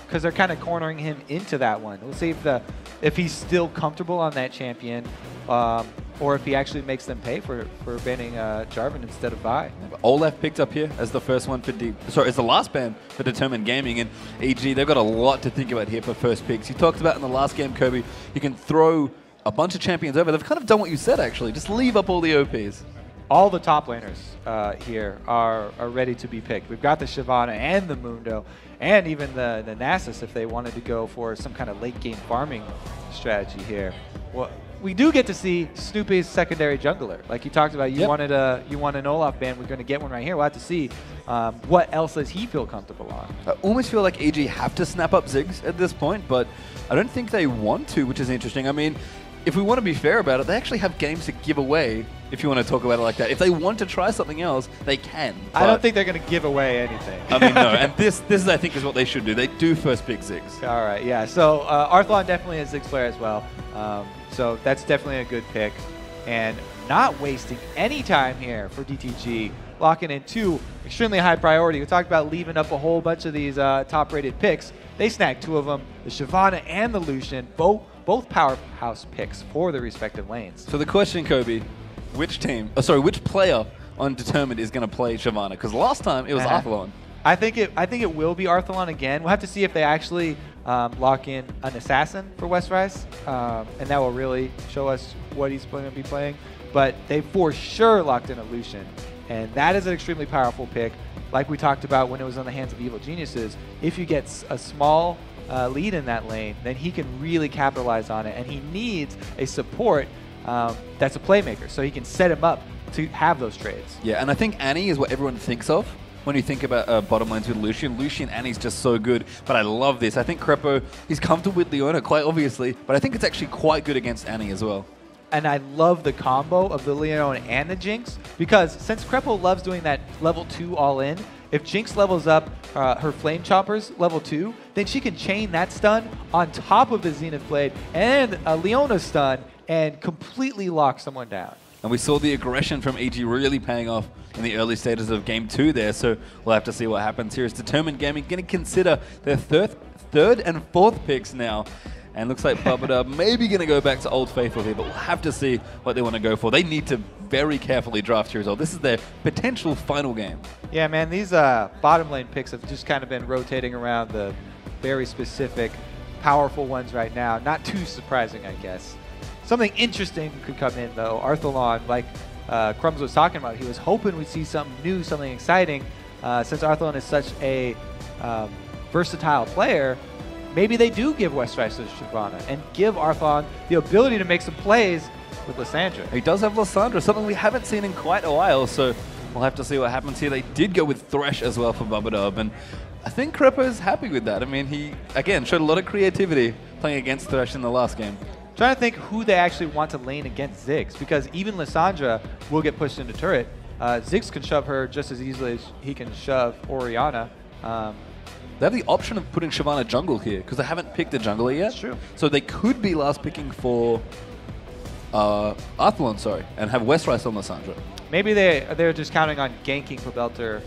because they're kind of cornering him into that one. We'll see if he's still comfortable on that champion, or if he actually makes them pay for banning Jarvan instead of Vi. Olaf picked up here as the first one for as the last ban for Determined Gaming, and EG, they've got a lot to think about here for first picks. You talked about in the last game, Kobe, you can throw a bunch of champions over. They've kind of done what you said, actually. Just leave up all the OPs. All the top laners here are ready to be picked. We've got the Shyvana and the Mundo, and even the Nasus if they wanted to go for some kind of late game farming strategy here. Well, we do get to see Snoopy's secondary jungler. Like you talked about, you wanted an Olaf ban. We're going to get one right here. We'll have to see what else does he feel comfortable on. I almost feel like EG have to snap up Ziggs at this point, but I don't think they want to, which is interesting. I mean, if we want to be fair about it, they actually have games to give away, if you want to talk about it like that. If they want to try something else, they can. I don't think they're going to give away anything. I mean, no. And this I think, is what they should do. They do first pick Ziggs. All right, yeah. So Arthlon definitely is Ziggs player as well. So that's definitely a good pick. And not wasting any time here for DTG. Locking in 2 extremely high priority. We talked about leaving up a whole bunch of these top-rated picks. They snagged 2 of them, the Shyvana and the Lucian, both powerhouse picks for the respective lanes. So the question, Kobe, which player on Determined is going to play Shyvana? Because last time it was Arthlon. I think it will be Arthlon again. We'll have to see if they actually lock in an assassin for Westrise, and that will really show us what he's going to be playing. But they for sure locked in a Lucian, and that is an extremely powerful pick. Like we talked about when it was on the hands of Evil Geniuses, if you get a small lead in that lane, then he can really capitalize on it, and he needs a support that's a playmaker, so he can set him up to have those trades. Yeah, and I think Annie is what everyone thinks of when you think about bottom lanes with Lucian. Lucian Annie's just so good, but I love this. I think Krepo, he's comfortable with Leona, quite obviously, but I think it's actually quite good against Annie as well. And I love the combo of the Leona and the Jinx, because since Krepo loves doing that level 2 all-in, if Jinx levels up her Flame Choppers level 2, then she can chain that stun on top of the Zenith Blade and a Leona stun and completely lock someone down. And we saw the aggression from EG really paying off in the early stages of Game 2 there, so we'll have to see what happens here. Is Determined Gaming going to consider their third and fourth picks now? And looks like Babada maybe going to go back to Old Faithful here, but we'll have to see what they want to go for. They need to very carefully draft here as well. This is their potential final game. Yeah, man, these bottom lane picks have just kind of been rotating around the very specific, powerful ones right now. Not too surprising, I guess. Something interesting could come in, though. Arthlon, like Crumbs was talking about, he was hoping we'd see something new, something exciting. Since Arthlon is such a versatile player, maybe they do give Westrise to Shyvana and give Arthlon the ability to make some plays with Lissandra. He does have Lissandra, something we haven't seen in quite a while, so we'll have to see what happens here. They did go with Thresh as well for Babadub, and I think Krepo's happy with that. I mean, he, again, showed a lot of creativity playing against Thresh in the last game. Trying to think who they actually want to lane against Ziggs, because even Lissandra will get pushed into turret. Ziggs can shove her just as easily as he can shove Orianna. They have the option of putting Shyvana jungle here, because they haven't picked a jungler yet. That's true. So they could be last picking for Arthlon, sorry, and have Westrise on Lissandra. Maybe they're just counting on ganking Pobelter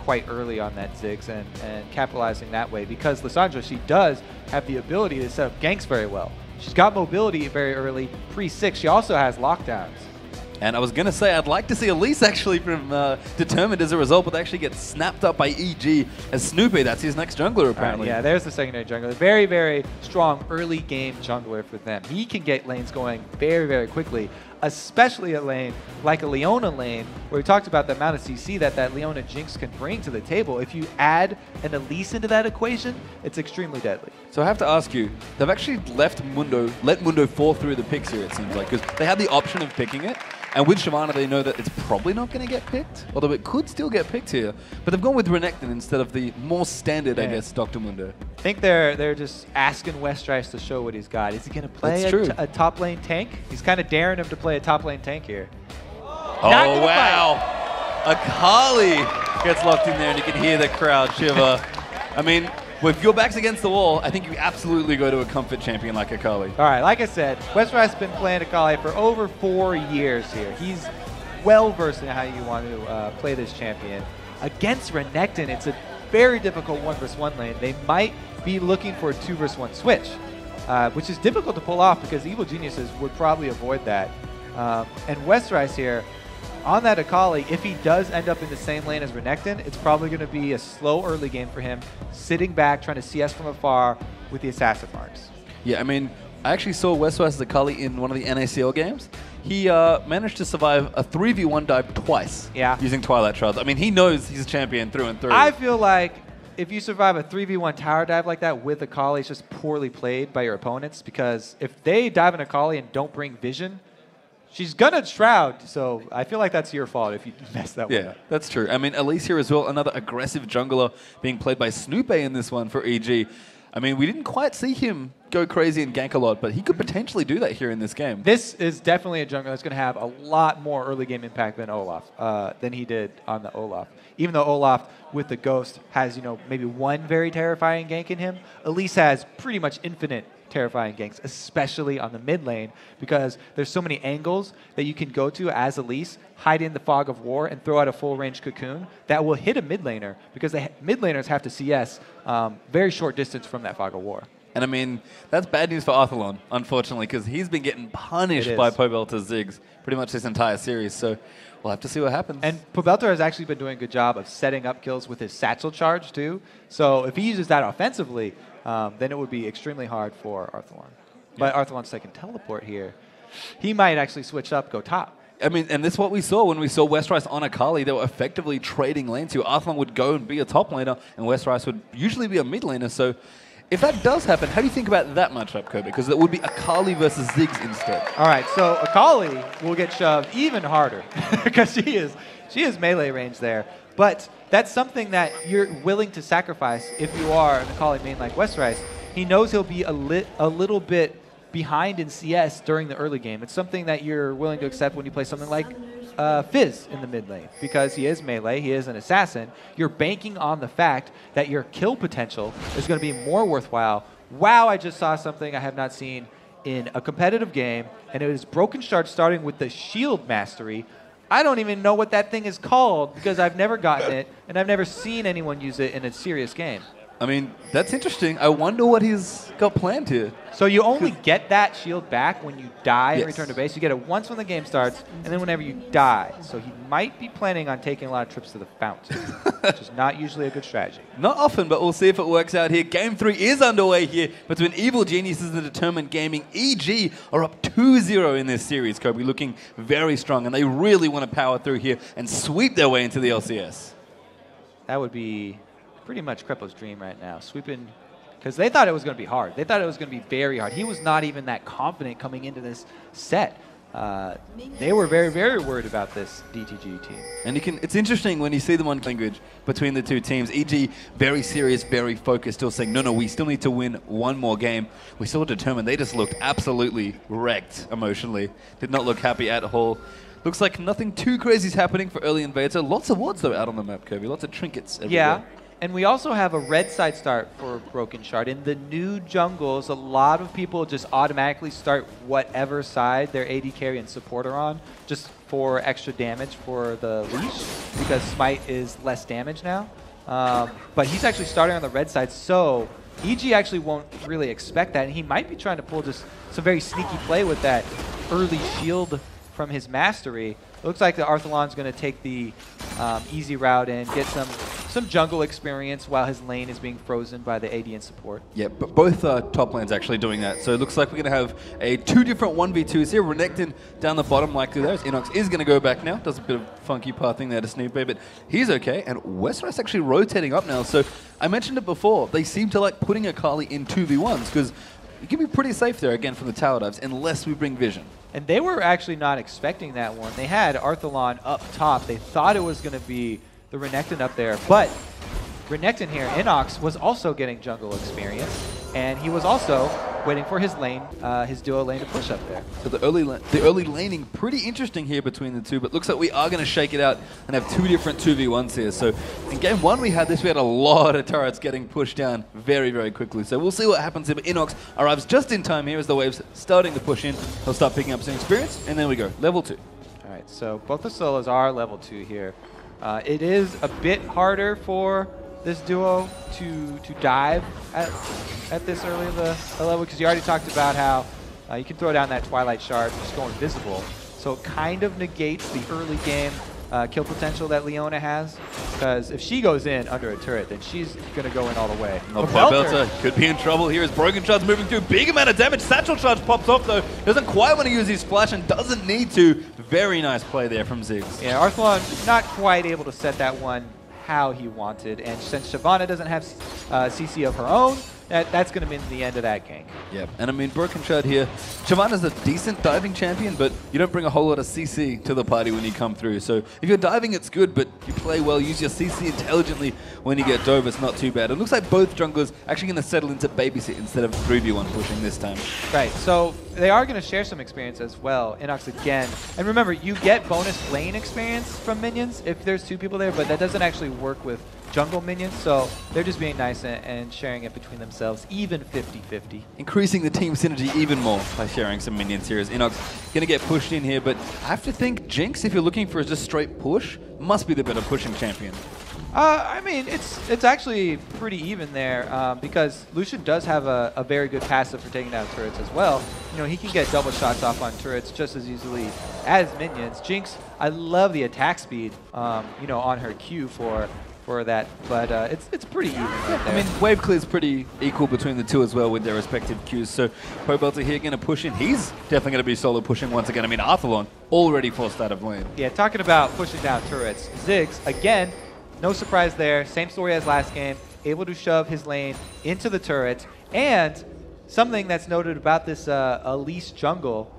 quite early on that Ziggs and capitalizing that way, because Lissandra, she does have the ability to set up ganks very well. She's got mobility very early, pre-6. She also has lockdowns. And I was going to say, I'd like to see Elise actually from Determined as a result, but they actually get snapped up by EG as Snoopy. That's his next jungler, apparently. Yeah, there's the secondary jungler. Very, very strong early game jungler for them. He can get lanes going very, very quickly, especially a lane like a Leona lane, where we talked about the amount of CC that Leona Jinx can bring to the table. If you add an Elise into that equation, it's extremely deadly. So I have to ask you, they've actually let Mundo fall through the picks here, it seems like, because they had the option of picking it. And with Shyvana, they know that it's probably not going to get picked, although it could still get picked here. But they've gone with Renekton instead of the more standard, I guess, Dr. Mundo. I think they're just asking Westrise to show what he's got. Is he going to play a top lane tank? He's kind of daring him to play a top lane tank here. Oh, wow. Akali gets locked in there, and you can hear the crowd shiver. I mean, if your back's against the wall, I think you absolutely go to a comfort champion like Akali. All right, like I said, Westrise has been playing Akali for over 4 years here. He's well versed in how you want to play this champion. Against Renekton, it's a very difficult 1v1 lane, they might be looking for a 2v1 switch, which is difficult to pull off because Evil Geniuses would probably avoid that. And Westrice here, on that Akali, if he does end up in the same lane as Renekton, it's probably going to be a slow early game for him, sitting back, trying to CS from afar with the assassin marks. Yeah, I mean, I actually saw Westrice's Akali in one of the NACL games. He managed to survive a 3v1 dive twice using Twilight Shards. I mean, he knows he's a champion through and through. I feel like if you survive a 3v1 tower dive like that with Akali, it's just poorly played by your opponents, because if they dive an Akali and don't bring vision, she's gonna shroud, so I feel like that's your fault if you mess that one up. Yeah, that's true. I mean, Elise here as well, another aggressive jungler being played by Snoope in this one for EG. I mean, we didn't quite see him go crazy and gank a lot, but he could potentially do that here in this game. This is definitely a jungler that's going to have a lot more early game impact than Olaf, than he did on the Olaf. Even though Olaf with the Ghost has, maybe one very terrifying gank in him, Elise has pretty much infinite terrifying ganks, especially on the mid lane, because there's so many angles that you can go to as Elise, hide in the fog of war, and throw out a full range cocoon that will hit a mid laner, because the mid laners have to CS very short distance from that fog of war. And I mean, that's bad news for Arthalon, unfortunately, because he's been getting punished by Pobelter's Ziggs pretty much this entire series. So we'll have to see what happens. And Pobelter has actually been doing a good job of setting up kills with his satchel charge, too. So if he uses that offensively, then it would be extremely hard for Arthalon. But Arthalon's second teleport here, he might actually switch up, go top. I mean, and this is what we saw when we saw Westrice on Akali. They were effectively trading lanes here. Arthalon would go and be a top laner, and Westrice would usually be a mid laner. So if that does happen, how do you think about that matchup, Kobe? Because it would be Akali versus Ziggs instead. All right, so Akali will get shoved even harder because she is melee range there. But that's something that you're willing to sacrifice if you are an Akali main like Westrice. He knows he'll be a little bit behind in CS during the early game. It's something that you're willing to accept when you play something like Fizz in the mid lane, because he is melee, he is an assassin. You're banking on the fact that your kill potential is going to be more worthwhile. Wow, I just saw something I have not seen in a competitive game, and it is Broken Shard starting with the shield mastery. I don't even know what that thing is called because I've never gotten it, and I've never seen anyone use it in a serious game. I mean, that's interesting. I wonder what he's got planned here. So you only get that shield back when you die and return to base. You get it once when the game starts, and then whenever you die. So he might be planning on taking a lot of trips to the fountain, which is not usually a good strategy. Not often, but we'll see if it works out here. Game 3 is underway here between Evil Geniuses and Determined Gaming. EG are up 2-0 in this series, Kobe, looking very strong, and they really want to power through here and sweep their way into the LCS. That would be pretty much Krepo's dream right now, sweeping, because they thought it was going to be hard. They thought it was going to be very hard. He was not even that confident coming into this set. They were very, very worried about this DTG team. And it's interesting when you see them on language between the two teams. EG, very serious, very focused, still saying, no, we still need to win one more game. We still determined. They just looked absolutely wrecked emotionally. Did not look happy at all. Looks like nothing too crazy is happening for early Invader. Lots of wards, though, out on the map, Kirby. Lots of trinkets everywhere. Yeah. And we also have a red side start for Broken Shard. In the new jungles, a lot of people just automatically start whatever side their AD carry and support are on, just for extra damage for the leash, because Smite is less damage now. But he's actually starting on the red side, so EG actually won't really expect that, and he might be trying to pull just some very sneaky play with that early shield from his mastery. It looks like the Arthalon's going to take the easy route and get some jungle experience while his lane is being frozen by the AD and support. Yeah, but both top lanes actually doing that. So it looks like we're going to have two different 1v2s here. Renekton down the bottom likely there. Inox is going to go back now. Does a bit of funky pathing there to Snoope, but he's okay. And Westrice actually rotating up now. So I mentioned it before. They seem to like putting Akali in 2v1s because you can be pretty safe there again from the tower dives unless we bring vision. And they were actually not expecting that one. They had Arthalon up top. They thought it was going to be the Renekton up there. But Renekton here, Inox, was also getting jungle experience. And he was also waiting for his lane, his duo lane to push up there. So the early laning, pretty interesting here between the two, but looks like we are going to shake it out and have two different 2v1s here. So in game one we had a lot of turrets getting pushed down very, very quickly. So we'll see what happens here, but Inox arrives just in time here as the waves starting to push in. He'll start picking up some experience, and then we go, level 2. All right, so both the solos are level 2 here. It is a bit harder for this duo to dive at this early in the level, because you already talked about how you can throw down that Twilight Shard, just go invisible. So it kind of negates the early game kill potential that Leona has, because if she goes in under a turret, then she's going to go in all the way. Oh, Pobelter could be in trouble here as Broken Shard's moving through. Big amount of damage. Satchel Charge pops off though. Doesn't quite want to use his flash and doesn't need to. Very nice play there from Ziggs. Yeah, Arthalon not quite able to set that one how he wanted, and since Shyvana doesn't have CC of her own, that's going to be the end of that gank. Yep, and I mean, Broken Shard here, Shyvana's a decent diving champion, but you don't bring a whole lot of CC to the party when you come through. So if you're diving, it's good, but you play well, use your CC intelligently when you get dove, it's not too bad. It looks like both junglers actually going to settle into babysit instead of 3v1 pushing this time. Right, so they are going to share some experience as well. Inox again. And remember, you get bonus lane experience from minions if there's 2 people there, but that doesn't actually work with jungle minions, so they're just being nice and sharing it between themselves, even 50-50. Increasing the team synergy even more by sharing some minions here as Inox going to get pushed in here, but I have to think Jinx, if you're looking for just straight push, must be the better pushing champion. I mean, it's actually pretty even there because Lucian does have a very good passive for taking down turrets as well. You know, he can get double shots off on turrets just as easily as minions. Jinx, I love the attack speed, you know, on her Q for that, but it's pretty even right there. I mean, wave clear is pretty equal between the two as well with their respective Qs. So Pobelter here going to push in. He's definitely going to be solo pushing once again. I mean, Arthalon already forced out of lane. Yeah, talking about pushing down turrets. Ziggs, again, no surprise there. Same story as last game. Able to shove his lane into the turret. And something that's noted about this Elise jungle,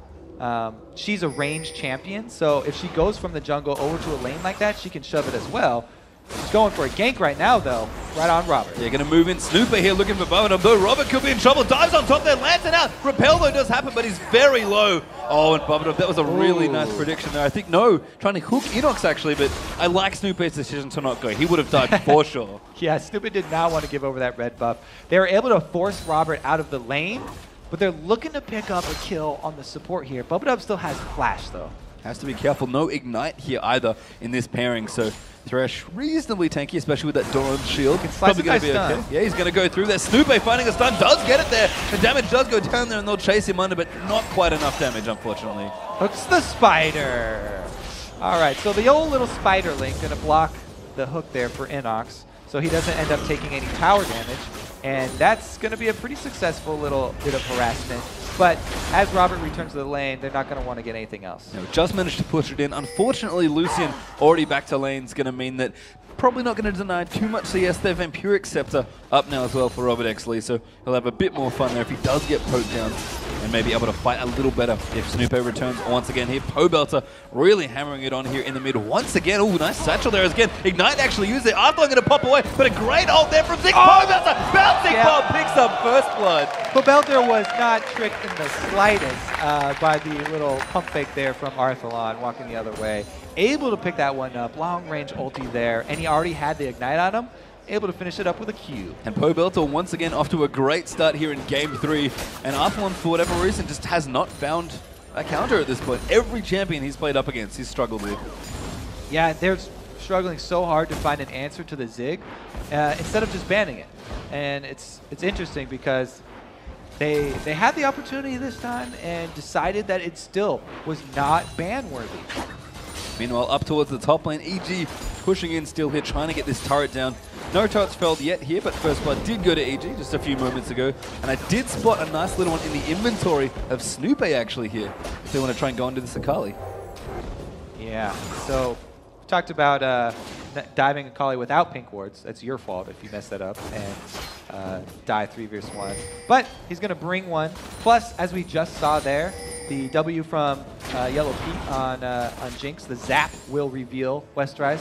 she's a ranged champion. So if she goes from the jungle over to a lane like that, she can shove it as well. She's going for a gank right now, though, right on Robert. They're going to move in. Snooper here looking for Bubba, though Robert could be in trouble. Dives on top there, lands it out. Repel, though, does happen, but he's very low. Oh, and Bubba, that was a really nice prediction there. I think, no, trying to hook Inox, actually, but I like Snooper's decision to not go. He would have died for sure. Yeah, Snooper did not want to give over that red buff. They were able to force Robert out of the lane, but they're looking to pick up a kill on the support here. Bubba still has flash, though. Has to be careful. No Ignite here either in this pairing, so Thresh reasonably tanky, especially with that Doran shield. It's probably going to be okay. Yeah, he's going to go through there. Snoope finding a stun, does get it there. The damage does go down there and they'll chase him under, but not quite enough damage, unfortunately. Hooks the spider. All right, so the old little spider link going to block the hook there for Inox, so he doesn't end up taking any tower damage. And that's going to be a pretty successful little bit of harassment. But as Robert returns to the lane, they're not going to want to get anything else. No, just managed to push it in. Unfortunately, Lucian already back to lane is going to mean that probably not going to deny too much CS. Their Vampiric Scepter up now as well for Robert Exley, so he'll have a bit more fun there if he does get poked down and maybe able to fight a little better if Snoope returns once again here. Pobelter really hammering it on here in the mid once again. Oh, nice satchel there again. Ignite actually used it. Arthalon going to pop away, but a great ult there from Ziggs. Pobelter bouncing ball picks up first blood. Pobelter was not tricked in the slightest by the little pump fake there from Arthalon walking the other way. Able to pick that one up, long range ulti there, and he already had the Ignite on him. Able to finish it up with a Q. And Pobelter once again off to a great start here in Game 3. And Arthalon, for whatever reason, just has not found a counter at this point. Every champion he's played up against, he's struggled with. Yeah, they're struggling so hard to find an answer to the Zig instead of just banning it. And it's interesting because they had the opportunity this time and decided that it still was not ban worthy. Meanwhile, up towards the top lane, EG pushing in still here, trying to get this turret down. No turrets felled yet here, but first blood did go to EG just a few moments ago. And I did spot a nice little one in the inventory of Snoope actually here, if they want to try and go into the Akali. Yeah, so we talked about diving Akali without pink wards. That's your fault if you mess that up and die 3 vs 1. But he's going to bring one. Plus, as we just saw there, the W from Yellow Pete on Jinx, the Zap will reveal Westrise.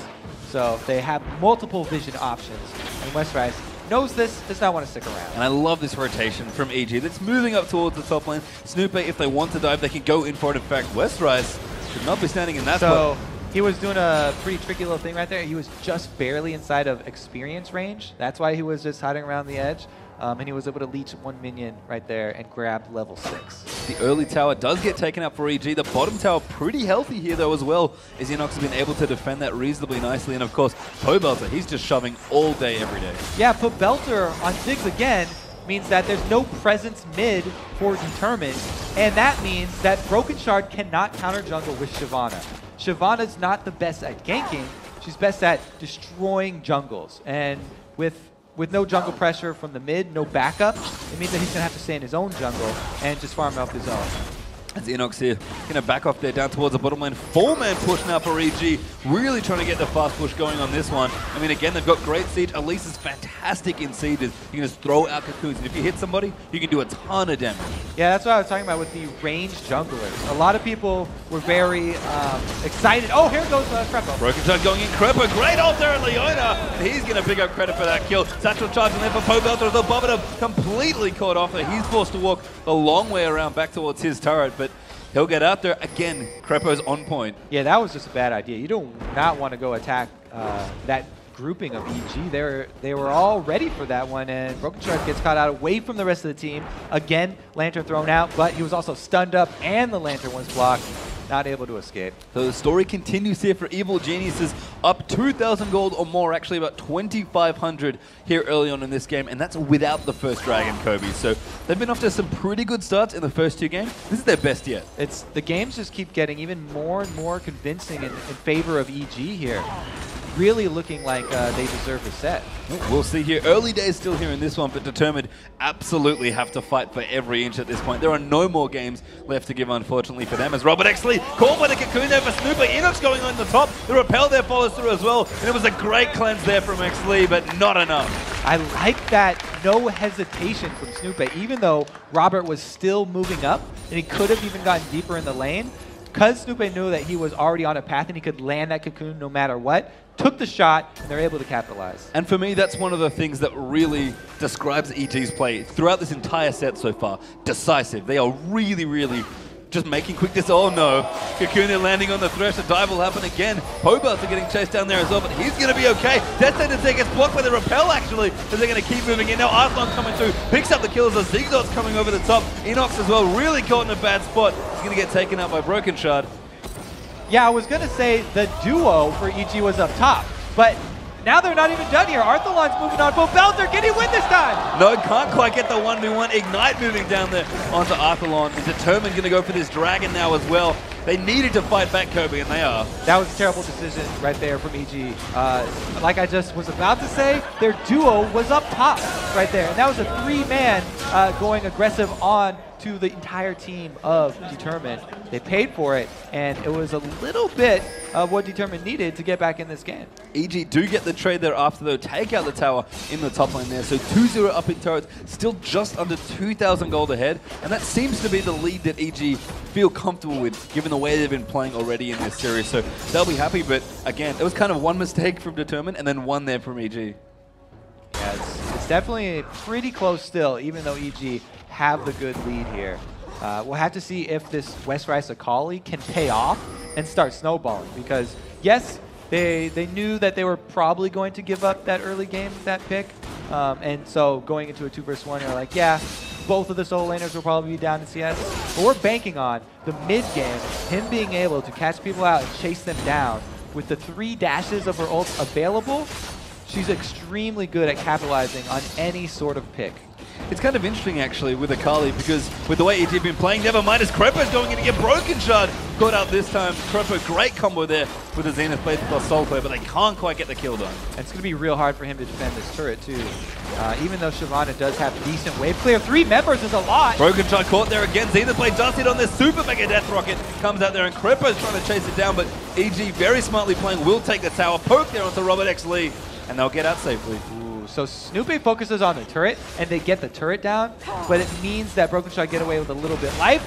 So they have multiple vision options. And Westrise knows this, does not want to stick around. And I love this rotation from EG that's moving up towards the top lane. Snoope, if they want to dive, they can go in for it. In fact, Westrise should not be standing in that spot. He was doing a pretty tricky little thing right there. He was just barely inside of experience range. That's why he was just hiding around the edge. And he was able to leech one minion right there and grab level 6. The early tower does get taken out for EG. The bottom tower pretty healthy here though as well, as Inox has been able to defend that reasonably nicely. And of course, Pobelter, he's just shoving all day, every day. Yeah, Pobelter on Ziggs again means that there's no presence mid for Determined, and that means that Broken Shard cannot counter jungle with Shyvana. Shyvana's not the best at ganking, she's best at destroying jungles. And with no jungle pressure from the mid, no backup, it means that he's going to have to stay in his own jungle and just farm up his own. As Inox here, going to back off there down towards the bottom lane. 4-man push now for EG. Really trying to get the fast push going on this one. I mean, again, they've got great siege. Elise is fantastic in sieges. You can just throw out cocoons. And if you hit somebody, you can do a ton of damage. Yeah, that's what I was talking about with the ranged junglers. A lot of people were very excited. Oh, here goes Krepo. Broken Shard going in. Krepo, great ult there at Leona. He's going to pick up credit for that kill. Satchel charging there for Pobelter. The Bobbin completely caught off there. He's forced to walk the long way around back towards his turret. But he'll get out there. Again, Krepo's on point. Yeah, that was just a bad idea. You do not want to go attack that grouping of EG. They were all ready for that one, and Broken Shard gets caught out away from the rest of the team. Again, Lantern thrown out, but he was also stunned up, and the Lantern was blocked. Not able to escape. So the story continues here for Evil Geniuses, up 2,000 gold or more, actually about 2,500 here early on in this game, and that's without the first dragon, Kobe. So they've been off to some pretty good starts in the first two games. This is their best yet. The games just keep getting even more and more convincing in favor of EG here. Really looking like they deserve a set. We'll see here. Early days still here in this one, but Determined absolutely have to fight for every inch at this point. There are no more games left to give, unfortunately, for them, as Robert Exley caught by the cocoon there for Snooper. Inox going on the top. The repel there follows through as well, and it was a great cleanse there from Exley, but not enough. I like that no hesitation from Snooper, even though Robert was still moving up, and he could have even gotten deeper in the lane. Because Snooper knew that he was already on a path and he could land that cocoon no matter what, took the shot, and they're able to capitalize. And for me, that's one of the things that really describes EG's play throughout this entire set so far. Decisive. They are really, really just making quick decisions. Oh no, Cocoon landing on the thresh. The dive will happen again. Pobelter getting chased down there as well, but he's going to be okay. Death Sentence there gets blocked by the repel actually, as they're going to keep moving in. Now Arthlon coming through, picks up the kills as Zigzot's coming over the top. Inox as well, really caught in a bad spot. He's going to get taken out by Broken Shard. Yeah, I was going to say the duo for EG was up top, but now they're not even done here. Arthalon's moving on. Pobelter, can he win this time? No, can't quite get the 1v1. Ignite moving down there onto Arthalon. Is Determined going to go for this dragon now as well. They needed to fight back, Kobe, and they are. That was a terrible decision right there from EG. Like I just was about to say, their duo was up top right there. And that was a 3-man going aggressive on to the entire team of Determined. They paid for it, and it was a little bit of what Determined needed to get back in this game. EG do get the trade there after, though. Take out the tower in the top lane there. So 2-0 up in turrets, still just under 2,000 gold ahead. And that seems to be the lead that EG feel comfortable with, given the way they've been playing already in this series. So they'll be happy, but again, it was kind of one mistake from Determined and then one there from EG. Yeah, it's definitely pretty close still, even though EG have the good lead here. We'll have to see if this Westrise Akali can pay off and start snowballing, because yes, they knew that they were probably going to give up that early game, that pick, and so going into a 2-versus-1, you're like, yeah, both of the solo laners will probably be down in CS, but we're banking on the mid game, him being able to catch people out and chase them down with the 3 dashes of her ult available. She's extremely good at capitalizing on any sort of pick. It's kind of interesting, actually, with Akali, because with the way EG have been playing, never mind as Krepo's going in to get Broken Shard caught out this time. Krepo, great combo there with the Zenith Blade plus Soul Player, but they can't quite get the kill done. And it's going to be real hard for him to defend this turret, too. Even though Shyvana does have decent wave clear, 3 members is a lot. Broken Shard caught there again. Zenith Blade does hit on this Super Mega Death Rocket. Comes out there, and Krepo's trying to chase it down, but EG, very smartly playing, will take the tower. Poke there onto Robert X. Lee, and they'll get out safely. So Snoopy focuses on the turret, and they get the turret down, but it means that Broken Shard get away with a little bit life.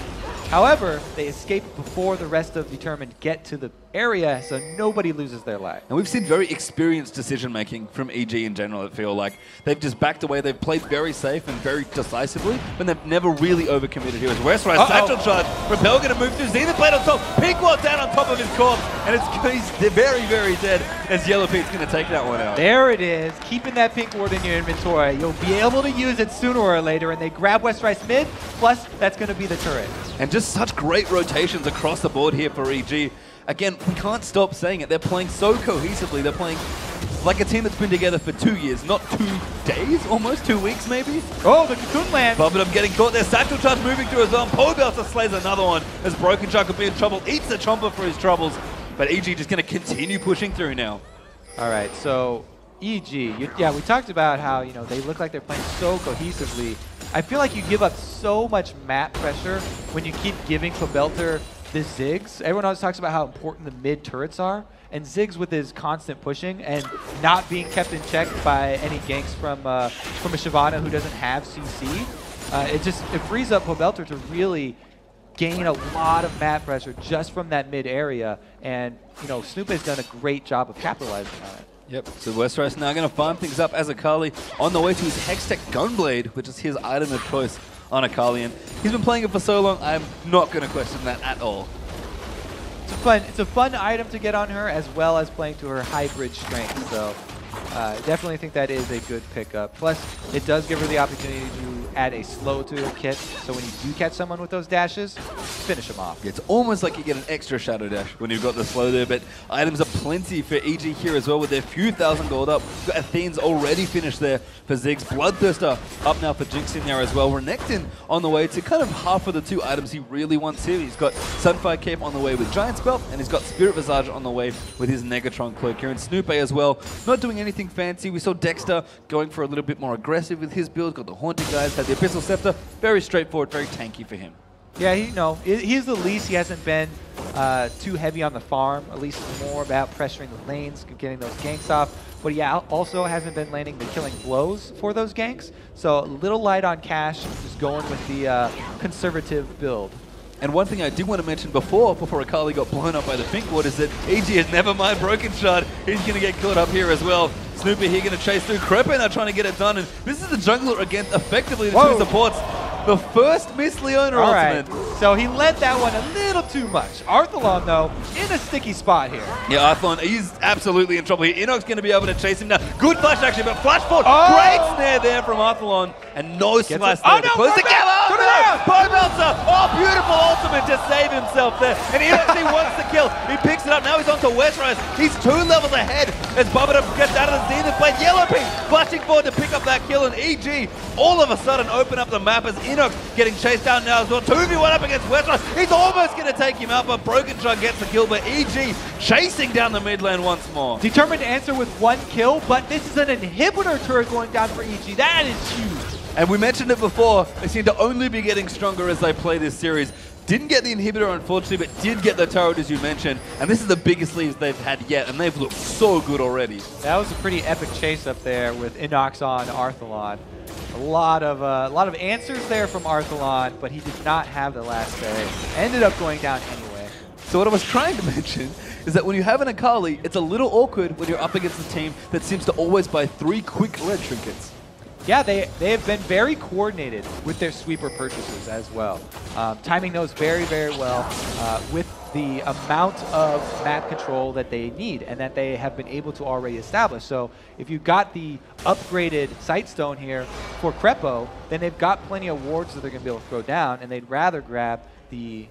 However, they escape before the rest of Determined get to the area so nobody loses their life. And we've seen very experienced decision-making from EG in general, I feel like. They've just backed away. They've played very safe and very decisively, but they've never really overcommitted here. As Westrise, satchel charge. Repel going to move through. Zenith Blade on top. Pinkward down on top of his corpse. And he's very, very dead as Yellow Pete's going to take that one out. There it is. Keeping that Pink Ward in your inventory. You'll be able to use it sooner or later, and they grab Westrise mid, plus that's going to be the turret. And just such great rotations across the board here for EG. Again, we can't stop saying it. They're playing so cohesively. They're playing like a team that's been together for 2 years, not 2 days, almost 2 weeks maybe. Oh, the Cocoon Land. Bubblegum getting caught there. Satchel Charge moving through his arm. Pobelter slays another one as Broken Chuck will be in trouble. Eats the Chomper for his troubles. But EG just going to continue pushing through now. All right, so EG, yeah, we talked about how, you know, they look like they're playing so cohesively. I feel like you give up so much map pressure when you keep giving Pobelter the Ziggs. Everyone always talks about how important the mid turrets are, and Ziggs with his constant pushing and not being kept in check by any ganks from a Shyvana who doesn't have CC. It frees up Pobelter to really gain a lot of map pressure just from that mid area, and you know, Snoop has done a great job of capitalizing on it. Yep, so Westrise now going to farm things up as Akali on the way to his Hextech Gunblade, which is his item of choice on Akali. And he's been playing it for so long, I'm not going to question that at all. It's a fun item to get on her, as well as playing to her hybrid strength. So definitely think that is a good pickup. Plus, it does give her the opportunity to add a slow to her kit. So when you do catch someone with those dashes, finish them off. It's almost like you get an extra Shadow Dash when you've got the slow there, but items are plenty for EG here as well with their few thousand gold up. We've got Athene's already finished there for Ziggs. Bloodthirster up now for Jinx in there as well. Renekton on the way to kind of half of the 2 items he really wants here. He's got Sunfire Cape on the way with Giant Spell, and he's got Spirit Visage on the way with his Negatron Cloak here. And Snoop as well, not doing anything fancy. We saw Dexter going for a little bit more aggressive with his build, got the Haunted Guys, had the Abyssal Scepter. Very straightforward, very tanky for him. Yeah, he's the least. He hasn't been too heavy on the farm, at least more about pressuring the lanes, getting those ganks off. But yeah, also hasn't been landing the killing blows for those ganks. So a little light on cash, just going with the conservative build. And one thing I did want to mention before Akali got blown up by the Pink Ward is that EG has never mind Broken Shard. He's going to get caught up here as well. Snoopy here going to chase through. Krepe now trying to get it done. And this is the jungler against effectively the 2 supports. The first Miss Leona ultimate. Right. So he led that one a little too much. Arthalon, though, in a sticky spot here. Yeah, Arthalon, he's absolutely in trouble here. Enoch's going to be able to chase him now. Good flash, actually, but flash forward. Great snare there from Arthalon. And no slice there to close the gap. Turn around! Pobelter! Oh, beautiful ultimate to save himself there. And he actually wants the kill. He picks it up. Now he's on to Westrise. He's 2 levels ahead as Bubblegum gets out of the Zenith Blade. Yellow Pete flashing forward to pick up that kill. And EG all of a sudden open up the map as Enoch getting chased down now as well. 2v1 up against Westrise. He's almost going to take him out, but Broken Chuck gets the kill. But EG chasing down the mid lane once more. Determined to answer with 1 kill, but this is an inhibitor turret going down for EG. That is huge. And we mentioned it before, they seem to only be getting stronger as they play this series. Didn't get the inhibitor, unfortunately, but did get the turret, as you mentioned. And this is the biggest leads they've had yet, and they've looked so good already. That was a pretty epic chase up there with Inox on Arthalon. A lot of answers there from Arthalon, but he did not have the last say. Ended up going down anyway. So what I was trying to mention is that when you have an Akali, it's a little awkward when you're up against a team that seems to always buy 3 quick red trinkets. Yeah, they have been very coordinated with their sweeper purchases as well. Timing those very, very well with the amount of map control that they need and that they have been able to already establish. So if you got the upgraded Sightstone here for Krepo, then they've got plenty of wards that they're going to be able to throw down, and they'd rather grab the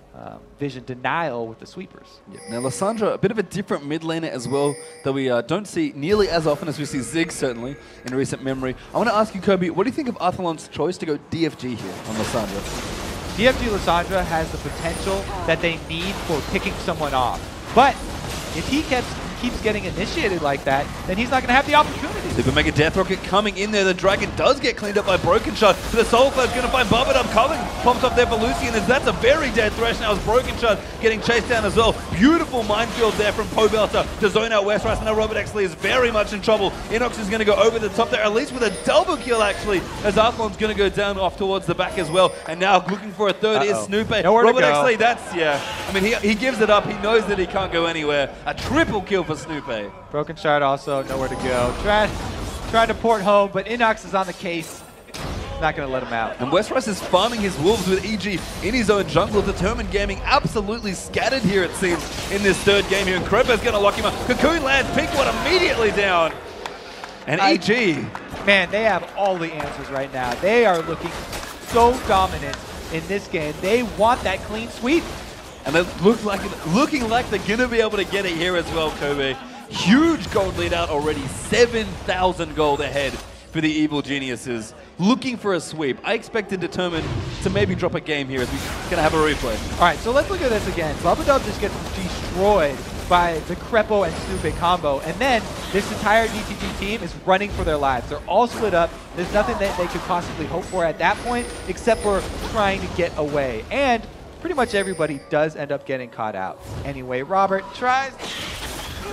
Vision Denial with the sweepers. Yeah. Now, Lissandra, a bit of a different mid laner as well that we don't see nearly as often as we see Ziggs, certainly, in recent memory. I want to ask you, Kobe, what do you think of Arthalon's choice to go DFG here on Lissandra? DFG Lissandra has the potential that they need for picking someone off. But if he gets keeps getting initiated like that, then he's not going to have the opportunity. Super Mega Death Rocket coming in there. The Dragon does get cleaned up by Broken Shard. So the Soul Cloud's going to find Bubba coming. Pops up there for Lucian, as that's a very dead thresh now as Broken Shard getting chased down as well. Beautiful minefield there from Pobelter to zone out Westrise. Now Robert Exley is very much in trouble. Inox is going to go over the top there, at least with a double kill actually, as Arthlon's going to go down off towards the back as well. And now looking for a third is Snoopy. Robert Exley, that's, yeah. I mean, he gives it up. He knows that he can't go anywhere. A triple kill for Snoopy. Broken Shard also nowhere to go. Trying to port home, but Inox is on the case. Not going to let him out. And Westrise is farming his wolves with EG in his own jungle. Determined Gaming absolutely scattered here, it seems, in this third game here. And Krepa's going to lock him up. Cocoon lands, Pinkwood immediately down. And EG. Man, they have all the answers right now. They are looking so dominant in this game. They want that clean sweep. And they looking like they're going to be able to get it here as well, Kobe. Huge gold lead out already. 7,000 gold ahead for the Evil Geniuses. Looking for a sweep. I expected Determined to maybe drop a game here as we're going to have a replay. All right, so let's look at this again. Bubba just gets destroyed by the Krepo and Snoopy combo. And then this entire DTG team is running for their lives. They're all split up. There's nothing that they could possibly hope for at that point except for trying to get away. And pretty much everybody does end up getting caught out. Anyway, Robert tries.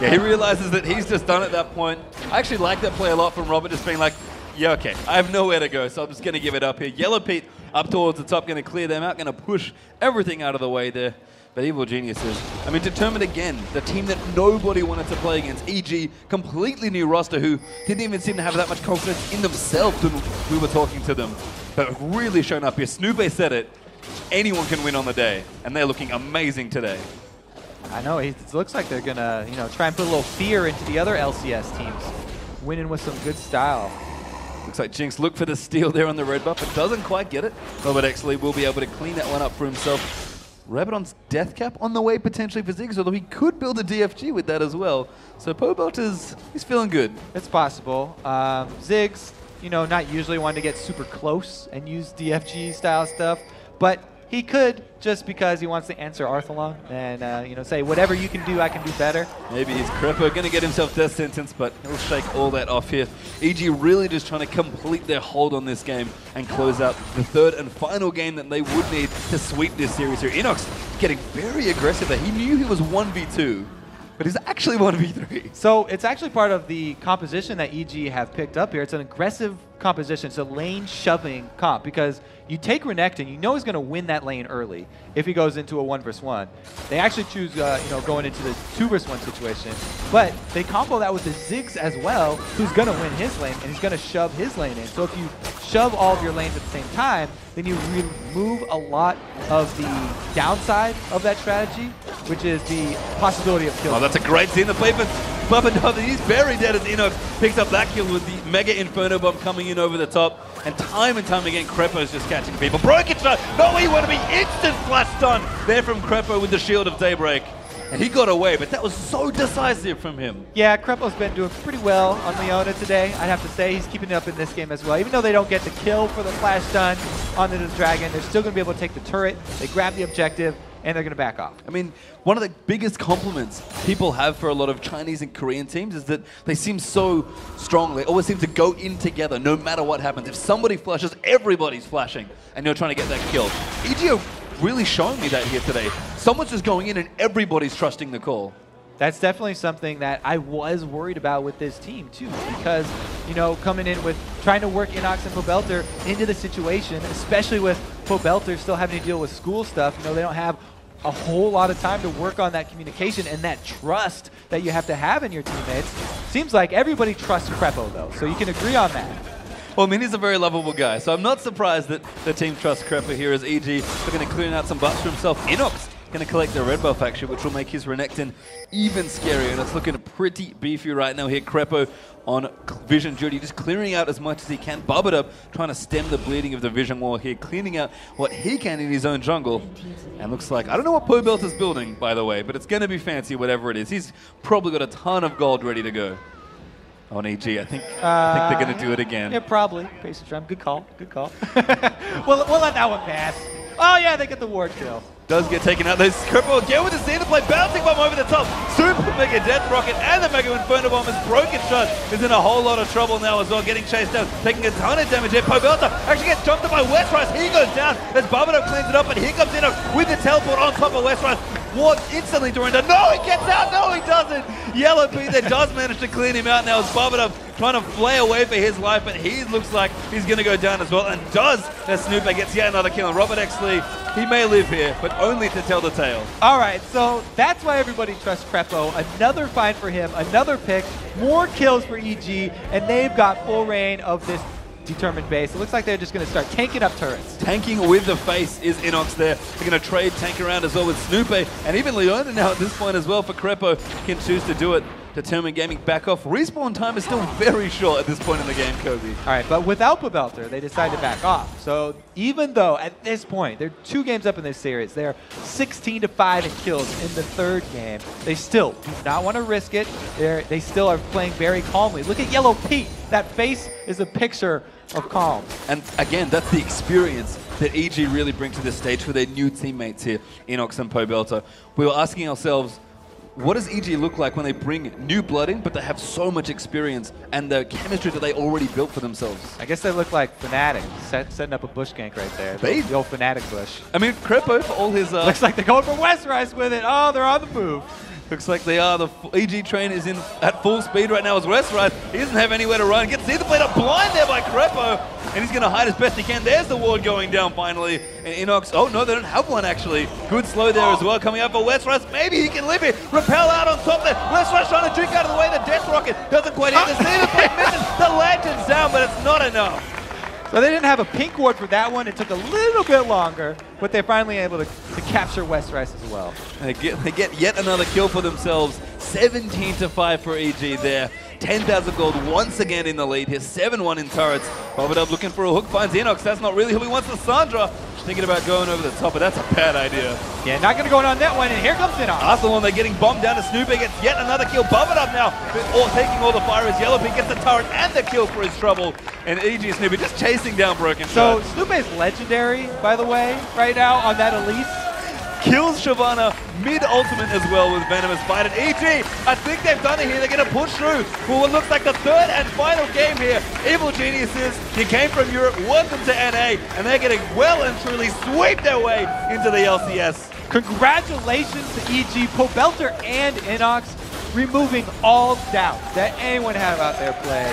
Yeah, he realizes that he's just done at that point. I actually like that play a lot from Robert, just being like, yeah, okay, I have nowhere to go, so I'm just going to give it up here. Yellow Pete up towards the top, going to clear them out, going to push everything out of the way there. But Evil Geniuses, I mean, Determined again, the team that nobody wanted to play against. EG, completely new roster who didn't even seem to have that much confidence in themselves when we were talking to them. But really shown up here. Snoopy said it, anyone can win on the day, and they're looking amazing today. I know, it looks like they're going to, try and put a little fear into the other LCS teams. Winning with some good style. Looks like Jinx looked for the steal there on the red buff, but doesn't quite get it. Robert Exley will be able to clean that one up for himself. Rabadon's Death Cap on the way potentially for Ziggs, although he could build a DFG with that as well. So Pobelt he's feeling good. It's possible. Ziggs, not usually one to get super close and use DFG style stuff, but he could just because he wants to answer Arthalon and say whatever you can do, I can do better. Maybe he's Krepo going to get himself death sentence, but he'll shake all that off here. EG really just trying to complete their hold on this game and close out the third and final game that they would need to sweep this series here. Inox getting very aggressive there. He knew he was 1v2. But he's actually 1v3. So it's actually part of the composition that EG have picked up here. It's an aggressive composition. It's a lane shoving comp because you take Renekton, you know he's going to win that lane early if he goes into a 1v1. They actually choose, going into the 2v1 situation, but they combo that with the Ziggs as well, who's going to win his lane and he's going to shove his lane in. So if you shove all of your lanes at the same time, then you remove a lot of the downside of that strategy, which is the possibility of killing. Oh, that's a great scene to play for Bubba. He's very dead as Inox picks up that kill with the Mega Inferno Bomb coming in over the top. And time again, Krepo's just catching people. Broken Shot! No, he want to be instant flash stun there from Krepo with the Shield of Daybreak. And he got away, but that was so decisive from him. Yeah, Krepo's been doing pretty well on Leona today. I'd have to say he's keeping it up in this game as well. Even though they don't get the kill for the flash stun onto the Dragon, they're still going to be able to take the turret. They grab the objective, and they're going to back off. I mean, one of the biggest compliments people have for a lot of Chinese and Korean teams is that they seem so strong. They always seem to go in together no matter what happens. If somebody flashes, everybody's flashing, and you're trying to get that kill. EG really showing me that here today. Someone's just going in and everybody's trusting the call. That's definitely something that I was worried about with this team too, because, coming in with trying to work Inox and Pobelter into the situation, especially with Pobelter still having to deal with school stuff, they don't have a whole lot of time to work on that communication and that trust that you have to have in your teammates. Seems like everybody trusts Krepo though, so you can agree on that. Well, I mean, he's a very lovable guy, so I'm not surprised that the team trusts Krepo here as EG are going to clear out some buffs for himself. Inox going to collect the red buff actually, which will make his Renekton even scarier, and it's looking pretty beefy right now here. Krepo on vision duty, just clearing out as much as he can. Bubba trying to stem the bleeding of the vision wall here, cleaning out what he can in his own jungle. And looks like, I don't know what Pobelt is building, by the way, but it's going to be fancy, whatever it is. He's probably got a ton of gold ready to go. On EG, I think they're going to do it again. Yeah, probably. Pacer Drum, good call, good call. we'll let that one pass. Oh yeah, they get the ward kill. Does get taken out. There's Krepo again with the Xena play bouncing bomb over the top. Super Mega Death Rocket and the Mega Inferno Bomb is broken shot. Is in a whole lot of trouble now as well, getting chased down, taking a ton of damage here. Pobelter actually gets jumped up by Westrise. He goes down as Barbado cleans it up, and here comes Inox with the teleport on top of Westrise. Ward instantly Dorinda. No, he gets out. No, he doesn't. Yellow Pete there does manage to clean him out now as Barbado trying to flay away for his life, but he looks like he's going to go down as well, and does as Snooper gets yet another kill. And Robert Exley, he may live here, but only to tell the tale. All right, so that's why everybody trusts Krepo. Another find for him, another pick, more kills for EG, and they've got full reign of this determined base. It looks like they're just going to start tanking up turrets. Tanking with the face is Inox there. They're going to trade tank around as well with Snoope, and even Leona now at this point as well for Krepo can choose to do it. Determined Gaming back off. Respawn time is still very short at this point in the game, Kobe. All right, but without Pobelter, they decided to back off. So even though at this point, they're 2 games up in this series, they're 16-5 in kills in the 3rd game, they still do not want to risk it. They still are playing very calmly. Look at Yellow Pete. That face is a picture of calm. And again, that's the experience that EG really bring to this stage for their new teammates here, Inox and Pobelter. We were asking ourselves, what does EG look like when they bring new blood in, but they have so much experience and the chemistry that they already built for themselves? I guess they look like Fnatic, setting up a bush gank right there. The old Fnatic bush. I mean, Krepo, for all his... Looks like they're going for Westrise with it. Oh, they're on the move. Looks like they are. The EG train is in at full speed right now as Westrise. He doesn't have anywhere to run. Gets either played up blind there by Krepo, and he's going to hide as best he can. There's the ward going down finally. And Inox, oh no, they don't have one actually. Good slow there as well, coming out for Westrise. Maybe he can live it. Repel out on top there. Westrise trying to drink out of the way. The Death Rocket doesn't quite hit. The Xena play misses. The lantern's down, but it's not enough. So they didn't have a pink ward for that one. It took a little bit longer, but they're finally able to capture Westrise as well. They get yet another kill for themselves. 17-5 for EG there. 10,000 gold once again in the lead here. 7-1 in turrets. Bobadub looking for a hook, finds Inox. That's not really who he wants. Lissandra thinking about going over the top, but that's a bad idea. Yeah, not going to go on that one, and here comes Inox. Arsenal, they're getting bombed down to Snoopy, gets yet another kill. Bobadub now, taking all the fire as Yellowpig gets the turret and the kill for his trouble. And EG Snoopy just chasing down Broken Shot. So Snoopy's legendary, by the way, right now on that Elise. Kills Shyvana mid-ultimate as well with Venomous Bite. And EG, I think they've done it here. They're going to push through for what looks like the 3rd and final game here. Evil Geniuses, you came from Europe, welcome to NA, and they're going to well and truly sweep their way into the LCS. Congratulations to EG, Pobelter and Inox, removing all doubt that anyone had about their play.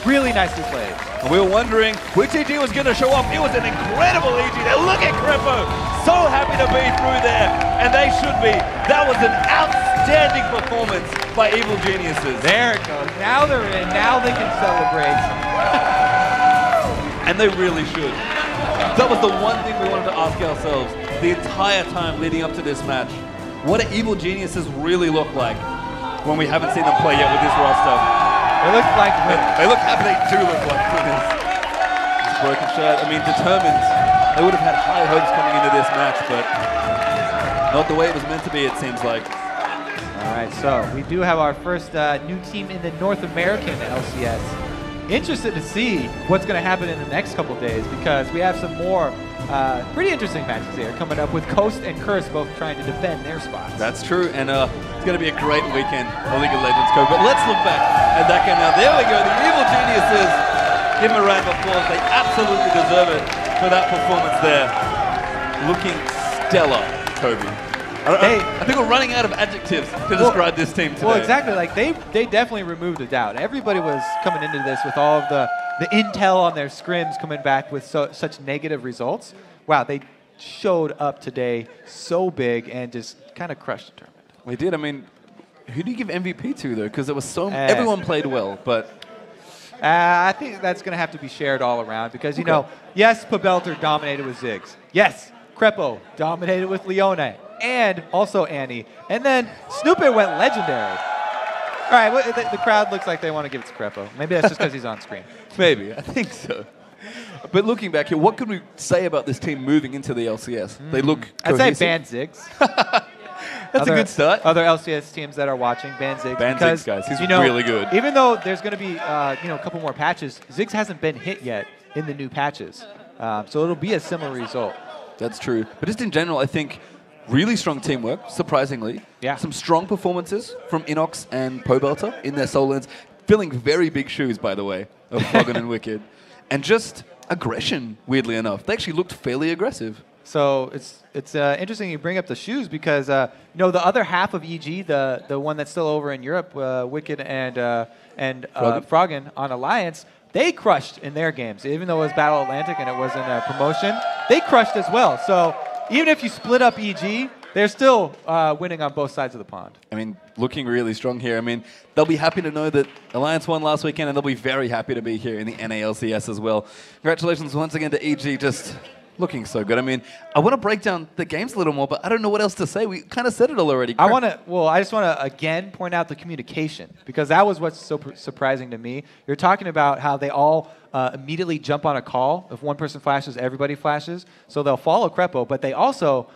Really nicely played. And we were wondering which EG was going to show up. It was an incredible EG there. Look at Krepo. So happy to be through there. And they should be. That was an outstanding performance by Evil Geniuses. There it goes. Now they're in. Now they can celebrate. And they really should. That was the one thing we wanted to ask ourselves the entire time leading up to this match. What do Evil Geniuses really look like when we haven't seen them play yet with this roster? They look like winners. They look happy. They do look like winners. This Broken Shot, I mean, determined. They would have had high hopes coming into this match, but not the way it was meant to be, it seems like. All right, so we do have our first new team in the North American LCS. Interested to see what's going to happen in the next couple of days, because we have some more pretty interesting matches here coming up with Coast and Curse both trying to defend their spots. That's true, and it's going to be a great weekend of League of Legends Code. But let's look back at that game now. There we go, the Evil Geniuses. Give them a round of applause. They absolutely deserve it for that performance there. Looking stellar, Kobe. I think we're running out of adjectives to describe this team today. Well, exactly. Like they definitely removed a doubt. Everybody was coming into this with all of the intel on their scrims coming back with such negative results. Wow, they showed up today so big and just kind of crushed the tournament. We did. I mean, who do you give MVP to, though? Because there was so everyone played well, but... I think that's going to have to be shared all around because, you know, yes, Pobelter dominated with Ziggs. Yes, Krepo dominated with Leone and also Annie. And then Snoopy went legendary. All right, the crowd looks like they want to give it to Krepo. Maybe that's just because he's on screen. Maybe, I think so. But looking back here, what could we say about this team moving into the LCS? They look cohesive. I'd say ban Ziggs. That's a good start. Other LCS teams that are watching, ban Ziggs. Ban Ziggs, guys. He's really good. Even though there's going to be a couple more patches, Ziggs hasn't been hit yet in the new patches. So it'll be a similar result. That's true. But just in general, I think Really strong teamwork, surprisingly. Yeah. Some strong performances from Inox and Pobelter in their solo lanes, filling very big shoes, by the way, of Froggen and Wicked. And just aggression, weirdly enough. They actually looked fairly aggressive. So it's interesting you bring up the shoes because the other half of EG, the one that's still over in Europe, Wicked and Froggen on Alliance, they crushed in their games. Even though it was Battle Atlantic and it wasn't a promotion, they crushed as well. So even if you split up EG, they're still winning on both sides of the pond. I mean, looking really strong here. I mean, they'll be happy to know that Alliance won last weekend, and they'll be very happy to be here in the NALCS as well. Congratulations once again to EG, just looking so good. I mean, I want to break down the games a little more, but I don't know what else to say. We kind of said it all already. I just want to again point out the communication, because that was what's so surprising to me. You're talking about how they all immediately jump on a call. If one person flashes, everybody flashes. So they'll follow Krepo, but they also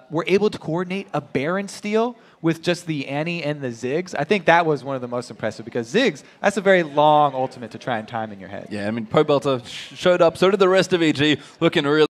were able to coordinate a Baron steal with just the Annie and the Ziggs. I think that was one of the most impressive, because Ziggs, that's a very long ultimate to try and time in your head. Yeah, I mean, Pobelter showed up, so did the rest of EG, looking really